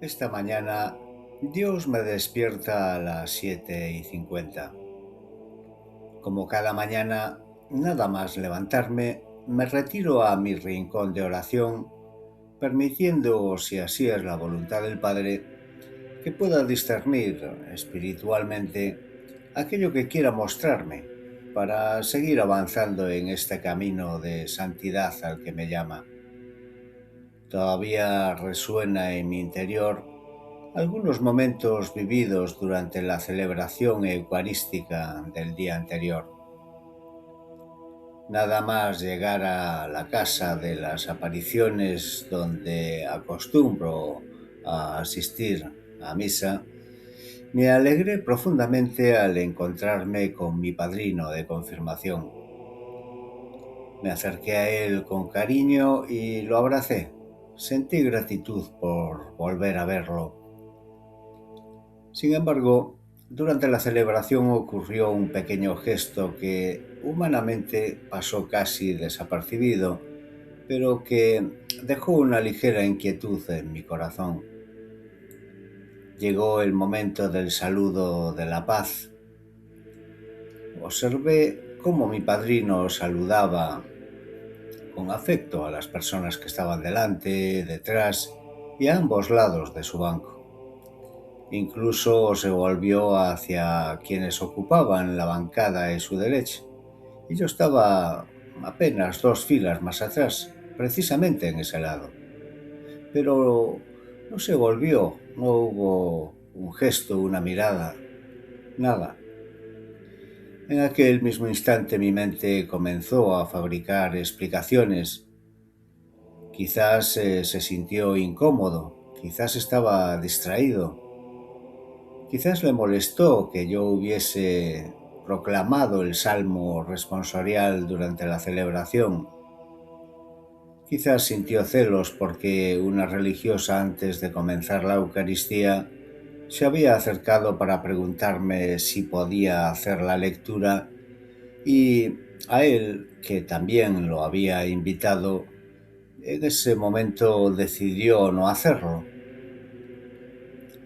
Esta mañana Dios me despierta a las 7:50. Como cada mañana, nada más levantarme, me retiro a mi rincón de oración, permitiendo, si así es la voluntad del Padre, que pueda discernir espiritualmente aquello que quiera mostrarme para seguir avanzando en este camino de santidad al que me llama. Todavía resuena en mi interior algunos momentos vividos durante la celebración eucarística del día anterior. Nada más llegar a la casa de las apariciones donde acostumbro a asistir a misa, me alegré profundamente al encontrarme con mi padrino de confirmación. Me acerqué a él con cariño y lo abracé. Sentí gratitud por volver a verlo. Sin embargo, durante la celebración ocurrió un pequeño gesto que humanamente pasó casi desapercibido, pero que dejó una ligera inquietud en mi corazón. Llegó el momento del saludo de la paz. Observé cómo mi padrino saludaba con afecto a las personas que estaban delante, detrás y a ambos lados de su banco. Incluso se volvió hacia quienes ocupaban la bancada a su derecha, y yo estaba apenas 2 filas más atrás, precisamente en ese lado. Pero no se volvió, no hubo un gesto, una mirada, nada. En aquel mismo instante mi mente comenzó a fabricar explicaciones. Quizás se sintió incómodo, quizás estaba distraído. Quizás le molestó que yo hubiese proclamado el salmo responsorial durante la celebración. Quizás sintió celos porque una religiosa antes de comenzar la Eucaristía se había acercado para preguntarme si podía hacer la lectura y a él, que también lo había invitado, en ese momento decidió no hacerlo.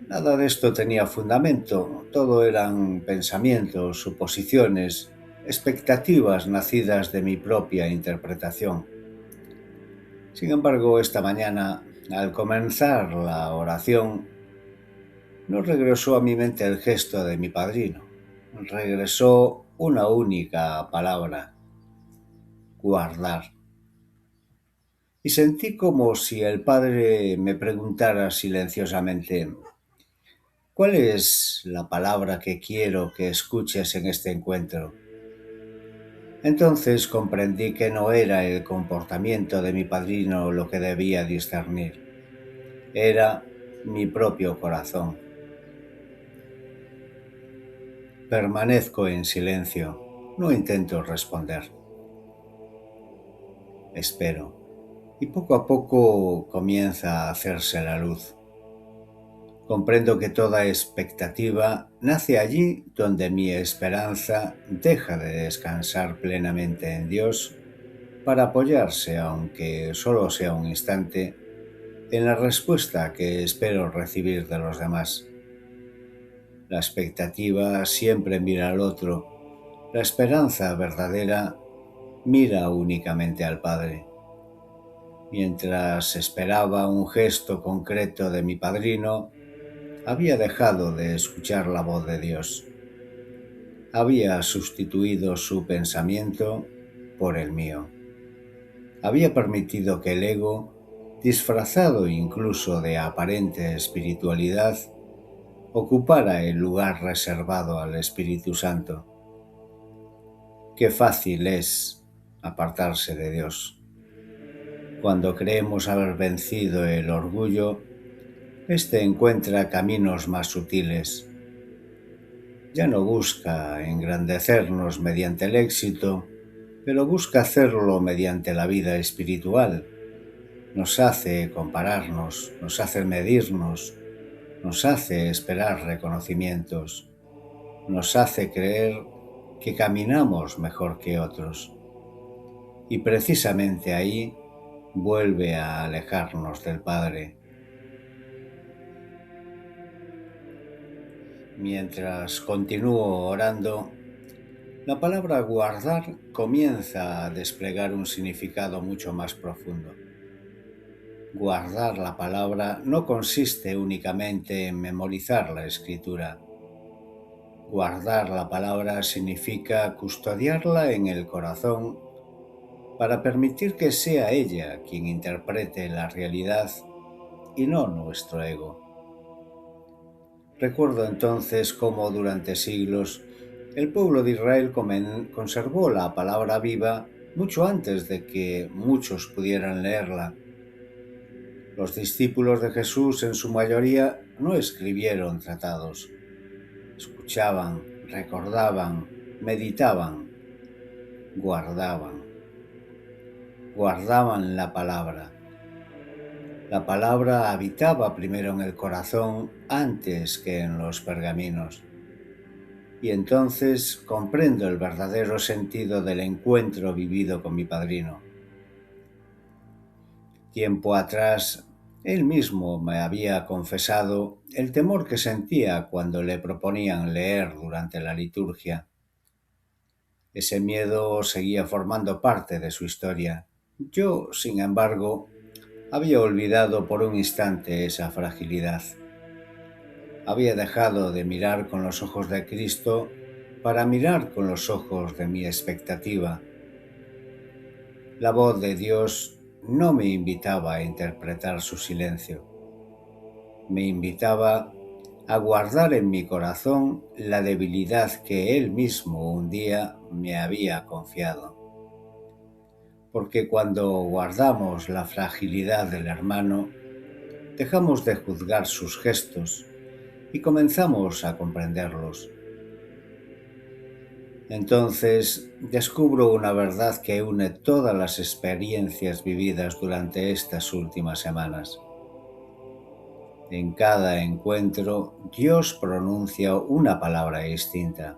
Nada de esto tenía fundamento, todo eran pensamientos, suposiciones, expectativas nacidas de mi propia interpretación. Sin embargo, esta mañana, al comenzar la oración, no regresó a mi mente el gesto de mi padrino. Regresó una única palabra: guardar. Y sentí como si el padre me preguntara silenciosamente: ¿cuál es la palabra que quiero que escuches en este encuentro? Entonces comprendí que no era el comportamiento de mi padrino lo que debía discernir, era mi propio corazón. Permanezco en silencio, no intento responder, espero, y poco a poco comienza a hacerse la luz. Comprendo que toda expectativa nace allí donde mi esperanza deja de descansar plenamente en Dios para apoyarse, aunque solo sea un instante, en la respuesta que espero recibir de los demás. La expectativa siempre mira al otro, la esperanza verdadera mira únicamente al Padre. Mientras esperaba un gesto concreto de mi padrino, había dejado de escuchar la voz de Dios. Había sustituido su pensamiento por el mío. Había permitido que el ego, disfrazado incluso de aparente espiritualidad, ocupara el lugar reservado al Espíritu Santo. Qué fácil es apartarse de Dios. Cuando creemos haber vencido el orgullo, éste encuentra caminos más sutiles. Ya no busca engrandecernos mediante el éxito, pero busca hacerlo mediante la vida espiritual. Nos hace compararnos, nos hace medirnos, nos hace esperar reconocimientos, nos hace creer que caminamos mejor que otros. Y precisamente ahí vuelve a alejarnos del Padre. Mientras continúo orando, la palabra guardar comienza a desplegar un significado mucho más profundo. Guardar la palabra no consiste únicamente en memorizar la escritura. Guardar la palabra significa custodiarla en el corazón para permitir que sea ella quien interprete la realidad y no nuestro ego. Recuerdo entonces cómo durante siglos el pueblo de Israel conservó la palabra viva mucho antes de que muchos pudieran leerla. Los discípulos de Jesús en su mayoría no escribieron tratados, escuchaban, recordaban, meditaban, guardaban. Guardaban la palabra. La palabra habitaba primero en el corazón antes que en los pergaminos. Y entonces comprendo el verdadero sentido del encuentro vivido con mi padrino. Tiempo atrás, él mismo me había confesado el temor que sentía cuando le proponían leer durante la liturgia. Ese miedo seguía formando parte de su historia. Yo, sin embargo, había olvidado por un instante esa fragilidad. Había dejado de mirar con los ojos de Cristo para mirar con los ojos de mi expectativa. La voz de Dios no me invitaba a interpretar su silencio. Me invitaba a guardar en mi corazón la debilidad que Él mismo un día me había confiado. Porque cuando guardamos la fragilidad del hermano, dejamos de juzgar sus gestos y comenzamos a comprenderlos. Entonces descubro una verdad que une todas las experiencias vividas durante estas últimas semanas. En cada encuentro, Dios pronuncia una palabra distinta,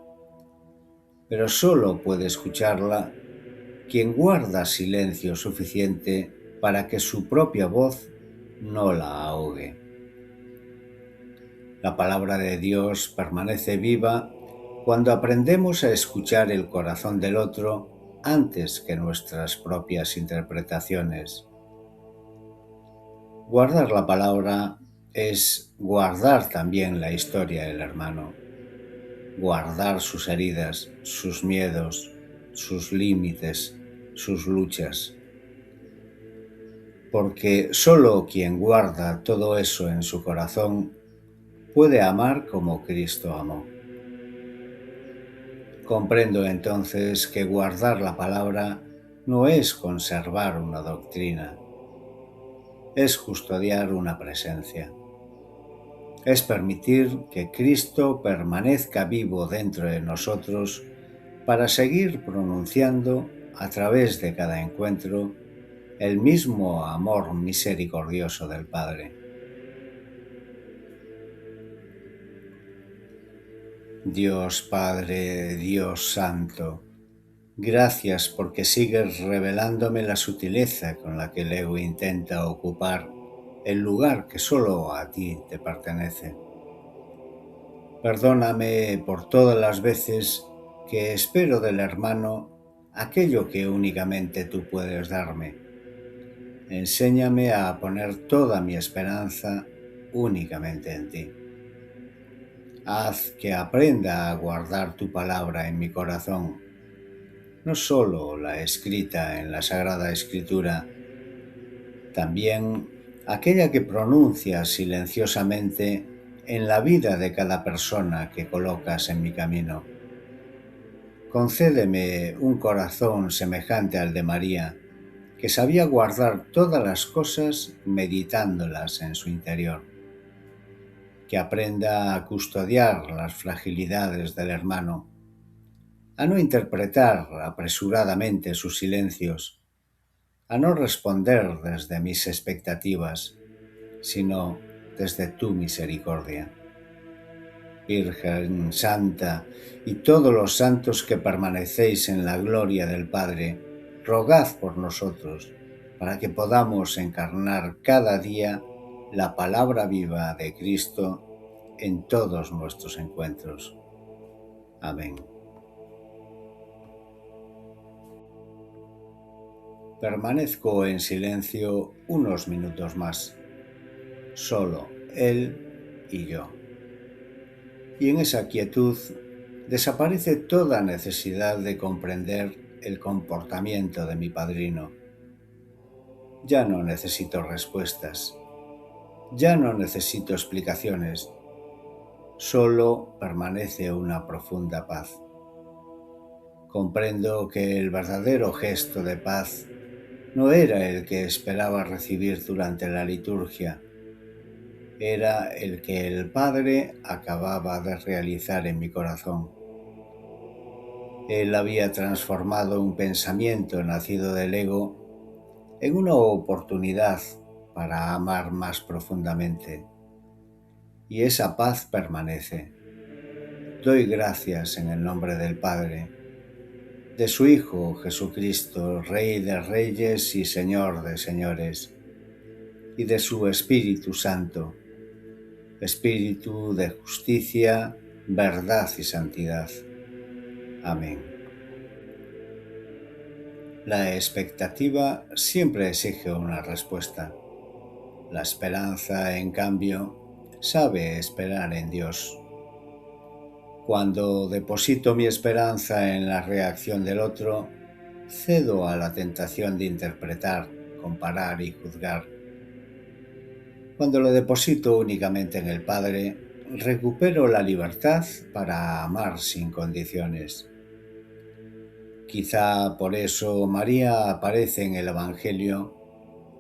pero solo puede escucharla quien guarda silencio suficiente para que su propia voz no la ahogue. La palabra de Dios permanece viva cuando aprendemos a escuchar el corazón del otro antes que nuestras propias interpretaciones. Guardar la palabra es guardar también la historia del hermano, guardar sus heridas, sus miedos, sus límites, sus luchas. Porque solo quien guarda todo eso en su corazón puede amar como Cristo amó. Comprendo entonces que guardar la palabra no es conservar una doctrina, es custodiar una presencia. Es permitir que Cristo permanezca vivo dentro de nosotros para seguir pronunciando a través de cada encuentro el mismo amor misericordioso del Padre. Dios Padre, Dios Santo, gracias porque sigues revelándome la sutileza con la que el ego intenta ocupar el lugar que solo a ti te pertenece. Perdóname por todas las veces que espero del hermano aquello que únicamente tú puedes darme. Enséñame a poner toda mi esperanza únicamente en ti. Haz que aprenda a guardar tu palabra en mi corazón, no solo la escrita en la Sagrada Escritura, también aquella que pronuncias silenciosamente en la vida de cada persona que colocas en mi camino. Concédeme un corazón semejante al de María, que sabía guardar todas las cosas meditándolas en su interior. Que aprenda a custodiar las fragilidades del hermano, a no interpretar apresuradamente sus silencios, a no responder desde mis expectativas, sino desde tu misericordia. Virgen Santa, y todos los santos que permanecéis en la gloria del Padre, rogad por nosotros, para que podamos encarnar cada día la palabra viva de Cristo en todos nuestros encuentros. Amén. Permanezco en silencio unos minutos más, solo Él y yo. Y en esa quietud desaparece toda necesidad de comprender el comportamiento de mi padrino. Ya no necesito respuestas, ya no necesito explicaciones, solo permanece una profunda paz. Comprendo que el verdadero gesto de paz no era el que esperaba recibir durante la liturgia, era el que el Padre acababa de realizar en mi corazón. Él había transformado un pensamiento nacido del ego en una oportunidad para amar más profundamente. Y esa paz permanece. Doy gracias en el nombre del Padre, de su Hijo Jesucristo, Rey de Reyes y Señor de Señores, y de su Espíritu Santo, Espíritu de justicia, verdad y santidad. Amén. La expectativa siempre exige una respuesta. La esperanza, en cambio, sabe esperar en Dios. Cuando deposito mi esperanza en la reacción del otro, cedo a la tentación de interpretar, comparar y juzgar. Cuando lo deposito únicamente en el Padre, recupero la libertad para amar sin condiciones. Quizá por eso María aparece en el Evangelio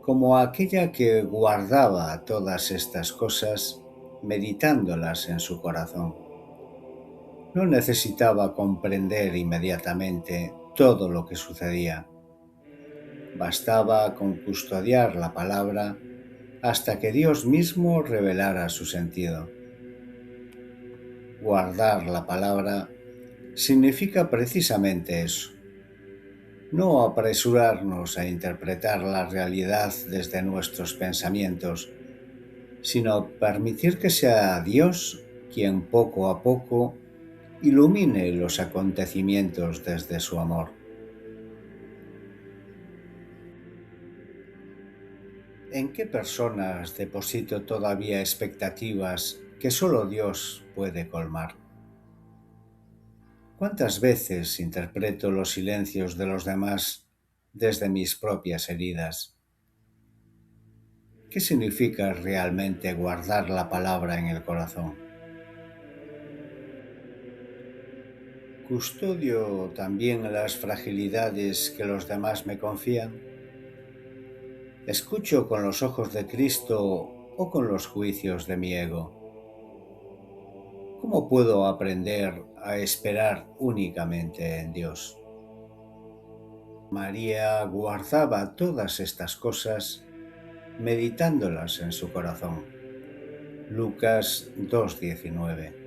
como aquella que guardaba todas estas cosas, meditándolas en su corazón. No necesitaba comprender inmediatamente todo lo que sucedía. Bastaba con custodiar la palabra hasta que Dios mismo revelara su sentido. Guardar la palabra significa precisamente eso. No apresurarnos a interpretar la realidad desde nuestros pensamientos, sino permitir que sea Dios quien poco a poco ilumine los acontecimientos desde su amor. ¿En qué personas deposito todavía expectativas que solo Dios puede colmar? ¿Cuántas veces interpreto los silencios de los demás desde mis propias heridas? ¿Qué significa realmente guardar la palabra en el corazón? ¿Custodio también las fragilidades que los demás me confían? ¿Escucho con los ojos de Cristo o con los juicios de mi ego? ¿Cómo puedo aprender a esperar únicamente en Dios? María guardaba todas estas cosas meditándolas en su corazón. Lucas 2:19.